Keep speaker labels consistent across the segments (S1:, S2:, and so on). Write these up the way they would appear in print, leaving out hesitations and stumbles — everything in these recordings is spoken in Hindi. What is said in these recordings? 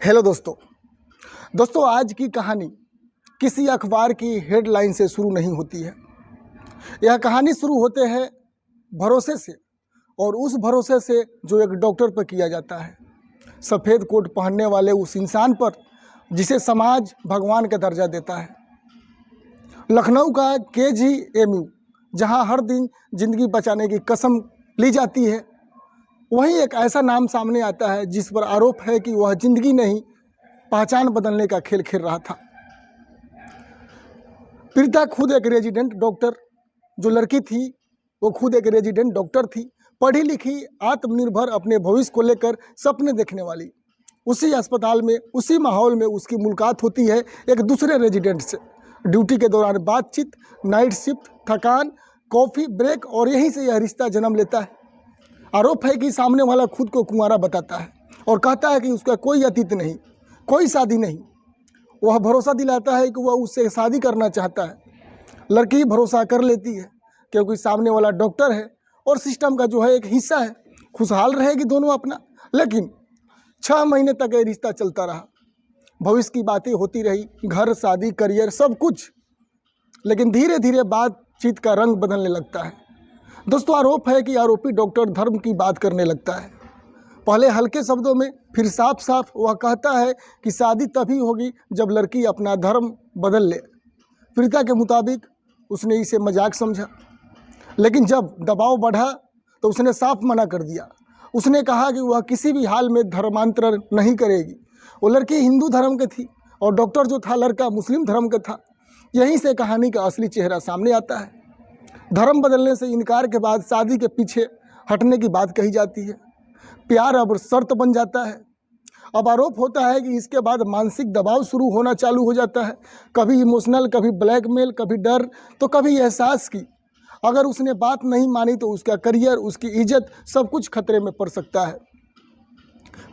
S1: हेलो दोस्तों आज की कहानी किसी अखबार की हेडलाइन से शुरू नहीं होती है। यह कहानी शुरू होते हैं भरोसे से, और उस भरोसे से जो एक डॉक्टर पर किया जाता है, सफ़ेद कोट पहनने वाले उस इंसान पर जिसे समाज भगवान का दर्जा देता है। लखनऊ का KGMU, जहां हर दिन ज़िंदगी बचाने की कसम ली जाती है, वहीं एक ऐसा नाम सामने आता है जिस पर आरोप है कि वह ज़िंदगी नहीं, पहचान बदलने का खेल खेल रहा था। पीड़िता खुद एक रेजिडेंट डॉक्टर, जो लड़की थी वो खुद एक रेजिडेंट डॉक्टर थी, पढ़ी लिखी, आत्मनिर्भर, अपने भविष्य को लेकर सपने देखने वाली। उसी अस्पताल में, उसी माहौल में उसकी मुलाकात होती है एक दूसरे रेजिडेंट से। ड्यूटी के दौरान बातचीत, नाइट शिफ्ट, थकान, कॉफ़ी ब्रेक, और यहीं से यह रिश्ता जन्म लेता है। आरोप है कि सामने वाला खुद को कुंवारा बताता है और कहता है कि उसका कोई अतीत नहीं, कोई शादी नहीं। वह भरोसा दिलाता है कि वह उससे शादी करना चाहता है। लड़की भरोसा कर लेती है क्योंकि सामने वाला डॉक्टर है और सिस्टम का जो है एक हिस्सा है। खुशहाल रहेगी दोनों अपना। लेकिन 6 महीने तक ये रिश्ता चलता रहा। भविष्य की बातें होती रही, घर, शादी, करियर, सब कुछ। लेकिन धीरे धीरे बातचीत का रंग बदलने लगता है। दोस्तों, आरोप है कि आरोपी डॉक्टर धर्म की बात करने लगता है। पहले हल्के शब्दों में, फिर साफ साफ वह कहता है कि शादी तभी होगी जब लड़की अपना धर्म बदल ले। पीड़िता के मुताबिक उसने इसे मजाक समझा, लेकिन जब दबाव बढ़ा तो उसने साफ मना कर दिया। उसने कहा कि वह किसी भी हाल में धर्मांतरण नहीं करेगी। वो लड़की हिंदू धर्म की थी और डॉक्टर जो था लड़का मुस्लिम धर्म का था। यहीं से कहानी का असली चेहरा सामने आता है। धर्म बदलने से इनकार के बाद शादी के पीछे हटने की बात कही जाती है। प्यार अब शर्त बन जाता है। अब आरोप होता है कि इसके बाद मानसिक दबाव शुरू होना चालू हो जाता है। कभी इमोशनल, कभी ब्लैकमेल, कभी डर, तो कभी एहसास की अगर उसने बात नहीं मानी तो उसका करियर, उसकी इज्जत, सब कुछ खतरे में पड़ सकता है।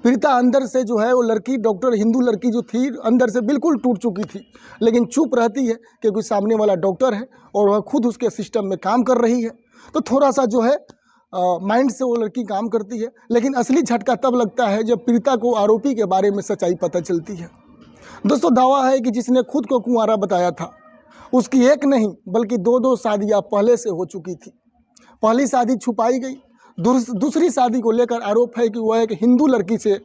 S1: पीड़िता अंदर से जो है, वो लड़की, डॉक्टर, हिंदू लड़की जो थी, अंदर से बिल्कुल टूट चुकी थी, लेकिन चुप रहती है क्योंकि सामने वाला डॉक्टर है और वह खुद उसके सिस्टम में काम कर रही है। तो थोड़ा सा जो है माइंड से वो लड़की काम करती है। लेकिन असली झटका तब लगता है जब पीड़िता को आरोपी के बारे में सच्चाई पता चलती है। दोस्तों, दावा है कि जिसने खुद को कुंवारा बताया था, उसकी एक नहीं बल्कि 2-2 शादियाँ पहले से हो चुकी थी। पहली शादी छुपाई गई। दूसरी शादी को लेकर आरोप है कि वह एक हिंदू लड़की से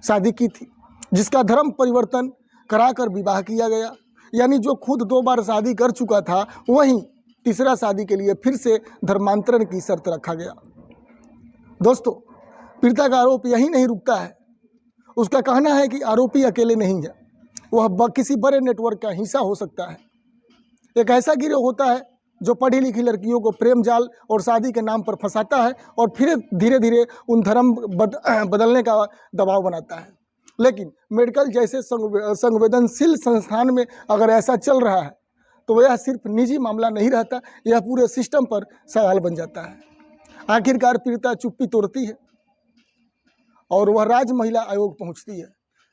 S1: शादी की थी, जिसका धर्म परिवर्तन कराकर विवाह किया गया। यानी जो खुद 2 बार शादी कर चुका था, वहीं तीसरा शादी के लिए फिर से धर्मांतरण की शर्त रखा गया। दोस्तों, पीड़िता का आरोप यही नहीं रुकता है। उसका कहना है कि आरोपी अकेले नहीं है, वह किसी बड़े नेटवर्क का हिस्सा हो सकता है। एक ऐसा गिरोह होता है जो पढ़ी लिखी लड़कियों को प्रेम जाल और शादी के नाम पर फंसाता है और फिर धीरे धीरे उन धर्म बदलने का दबाव बनाता है। लेकिन मेडिकल जैसे संवेदनशील संस्थान में अगर ऐसा चल रहा है तो यह सिर्फ निजी मामला नहीं रहता, यह पूरे सिस्टम पर सवाल बन जाता है। आखिरकार पीड़िता चुप्पी तोड़ती है और वह राज्य महिला आयोग पहुंचती है,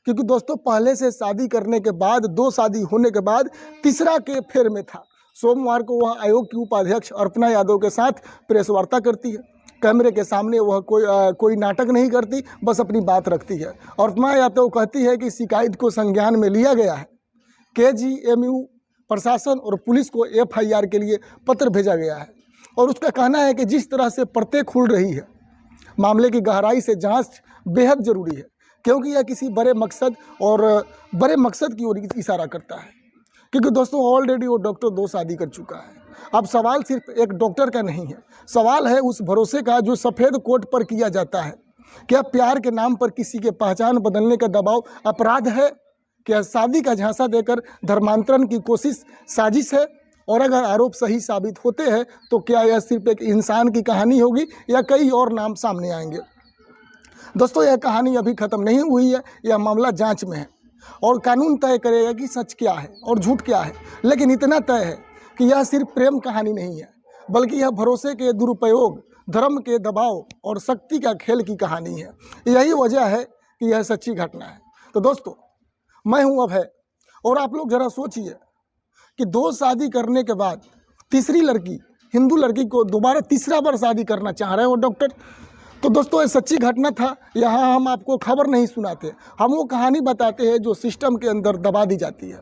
S1: क्योंकि दोस्तों पहले से शादी करने के बाद, 2 शादी होने के बाद तीसरा के फेर में था। सोमवार को वह आयोग की उपाध्यक्ष अर्पणा यादव के साथ प्रेस वार्ता करती है। कैमरे के सामने वह कोई नाटक नहीं करती, बस अपनी बात रखती है। अर्पणा यादव कहती है कि शिकायत को संज्ञान में लिया गया है। KGMU प्रशासन और पुलिस को FIR के लिए पत्र भेजा गया है और उसका कहना है कि जिस तरह से परतें खुल रही है, मामले की गहराई से जांच बेहद ज़रूरी है, क्योंकि यह किसी बड़े मकसद की ओर इशारा करता है। क्योंकि दोस्तों ऑलरेडी वो डॉक्टर 2 शादी कर चुका है। अब सवाल सिर्फ एक डॉक्टर का नहीं है, सवाल है उस भरोसे का जो सफ़ेद कोट पर किया जाता है। क्या प्यार के नाम पर किसी के पहचान बदलने का दबाव अपराध है? क्या शादी का झांसा देकर धर्मांतरण की कोशिश साजिश है? और अगर आरोप सही साबित होते हैं तो क्या यह सिर्फ एक इंसान की कहानी होगी या कई और नाम सामने आएंगे? दोस्तों, यह कहानी अभी ख़त्म नहीं हुई है। यह मामला जांच में है और कानून तय करेगा कि सच क्या है और झूठ क्या है। लेकिन इतना तय है कि यह सिर्फ प्रेम कहानी नहीं है, बल्कि यह भरोसे के दुरुपयोग, धर्म के दबाव और शक्ति का खेल की कहानी है। यही वजह है कि यह सच्ची घटना है। तो दोस्तों, मैं हूं अभय, और आप लोग ज़रा सोचिए कि 2 शादी करने के बाद तीसरी लड़की, हिंदू लड़की को दोबारा तीसरा बार शादी करना चाह रहे हैं वो डॉक्टर। तो दोस्तों ये सच्ची घटना था। यहाँ हम आपको खबर नहीं सुनाते, हम वो कहानी बताते हैं जो सिस्टम के अंदर दबा दी जाती है।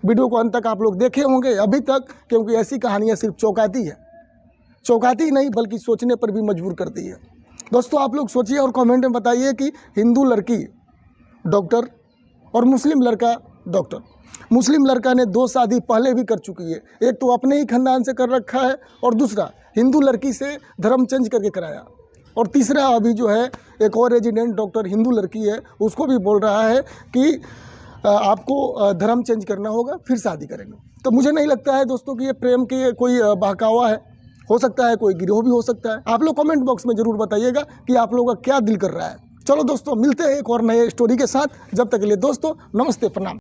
S1: वीडियो को अंत तक आप लोग देखे होंगे अभी तक, क्योंकि ऐसी कहानियाँ सिर्फ चौंकाती है, चौंकाती नहीं बल्कि सोचने पर भी मजबूर करती है। दोस्तों आप लोग सोचिए और कमेंट में बताइए कि हिंदू लड़की डॉक्टर और मुस्लिम लड़का डॉक्टर। मुस्लिम लड़का ने 2 शादी पहले भी कर चुकी है, एक तो अपने ही खानदान से कर रखा है और दूसरा हिंदू लड़की से धर्म चेंज करके कराया, और तीसरा अभी जो है एक और रेजिडेंट डॉक्टर हिंदू लड़की है, उसको भी बोल रहा है कि आपको धर्म चेंज करना होगा फिर शादी करेंगे। तो मुझे नहीं लगता है दोस्तों कि ये प्रेम के कोई बहकावा है, हो सकता है कोई गिरोह भी हो सकता है। आप लोग कमेंट बॉक्स में ज़रूर बताइएगा कि आप लोगों का क्या दिल कर रहा है। चलो दोस्तों मिलते हैं एक और नए स्टोरी के साथ, जब तक के लिए दोस्तों नमस्ते प्रणाम।